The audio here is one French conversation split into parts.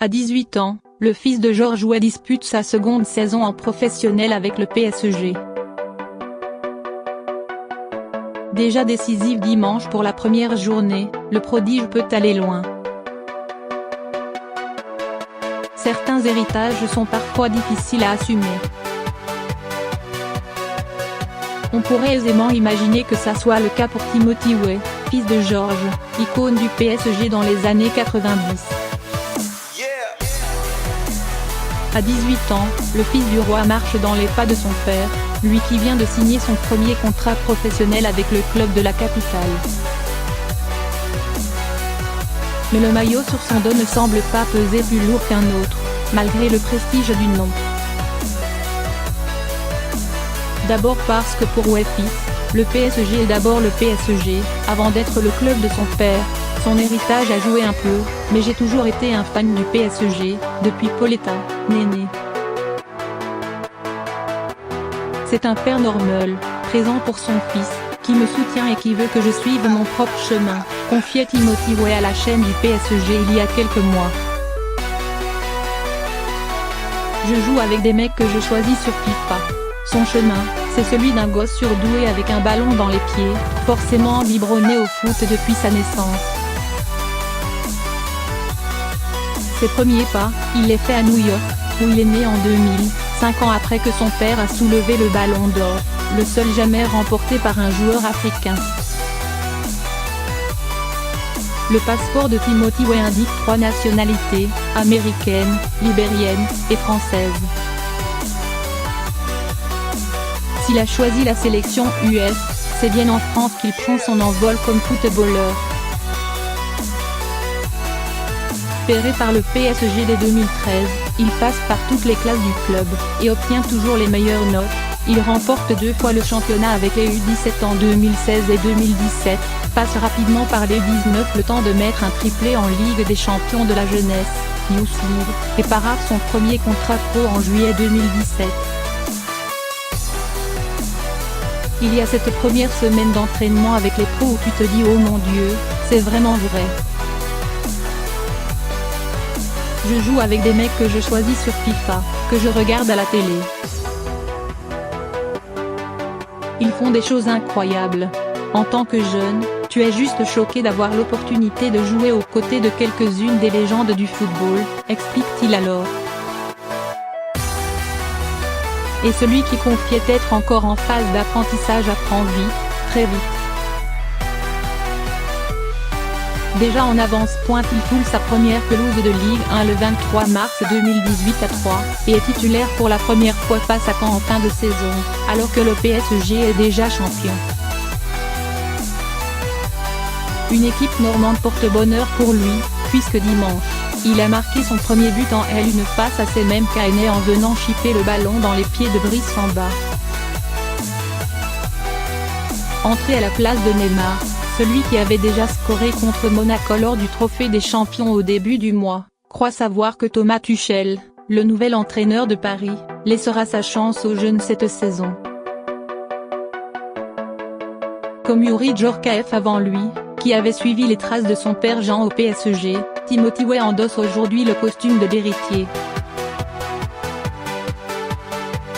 À 18 ans, le fils de Georges Weah dispute sa seconde saison en professionnel avec le PSG. Déjà décisif dimanche pour la première journée, le prodige peut aller loin. Certains héritages sont parfois difficiles à assumer. On pourrait aisément imaginer que ça soit le cas pour Timothy Weah, fils de Georges, icône du PSG dans les années 90. À 18 ans, le fils du roi marche dans les pas de son père, lui qui vient de signer son premier contrat professionnel avec le club de la capitale. Mais le maillot sur son dos ne semble pas peser plus lourd qu'un autre, malgré le prestige du nom. D'abord parce que pour Weah fils, le PSG est d'abord le PSG, avant d'être le club de son père. Son héritage a joué un peu, mais j'ai toujours été un fan du PSG, depuis Pauletta, Néné. C'est un père normal, présent pour son fils, qui me soutient et qui veut que je suive mon propre chemin, confiait Timothy Weah à la chaîne du PSG il y a quelques mois. Je joue avec des mecs que je choisis sur FIFA. Son chemin, c'est celui d'un gosse surdoué avec un ballon dans les pieds, forcément biberonné au foot depuis sa naissance. Ses premiers pas, il les fait à New York, où il est né en 2000, 5 ans après que son père a soulevé le ballon d'or, le seul jamais remporté par un joueur africain. Le passeport de Timothy Weah indique 3 nationalités, américaine, libérienne et française. S'il a choisi la sélection US, c'est bien en France qu'il prend son envol comme footballeur. Repéré par le PSG dès 2013, il passe par toutes les classes du club, et obtient toujours les meilleures notes. Il remporte 2 fois le championnat avec les U17 en 2016 et 2017, passe rapidement par les 19 le temps de mettre un triplé en Ligue des champions de la jeunesse, Youth League, et parade son premier contrat pro en juillet 2017. Il y a cette première semaine d'entraînement avec les pros où tu te dis oh mon Dieu, c'est vraiment vrai. Je joue avec des mecs que je choisis sur FIFA, que je regarde à la télé. Ils font des choses incroyables. En tant que jeune, tu es juste choqué d'avoir l'opportunité de jouer aux côtés de quelques-unes des légendes du football, explique-t-il alors. Et celui qui confiait être encore en phase d'apprentissage apprend vite, très vite. Déjà en avance-pointe, il foule sa première pelouse de Ligue 1 le 23 mars 2018 à 3, et est titulaire pour la première fois face à Caen en fin de saison, alors que le PSG est déjà champion. Une équipe normande porte bonheur pour lui, puisque dimanche, il a marqué son premier but en L1 face à ces mêmes Caennais en venant chipper le ballon dans les pieds de Brice Samba. Entré à la place de Neymar, celui qui avait déjà scoré contre Monaco lors du Trophée des Champions au début du mois, croit savoir que Thomas Tuchel, le nouvel entraîneur de Paris, laissera sa chance aux jeunes cette saison. Comme Youri Djorkaeff avant lui, qui avait suivi les traces de son père Jean au PSG, Timothy Weah endosse aujourd'hui le costume de l'héritier.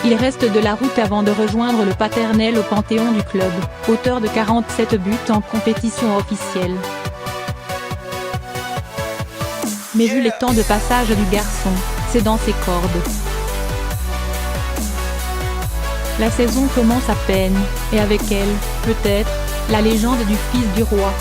Il reste de la route avant de rejoindre le paternel au panthéon du club, auteur de 47 buts en compétition officielle. Mais vu les temps de passage du garçon, c'est dans ses cordes. La saison commence à peine, et avec elle, peut-être, la légende du fils du roi.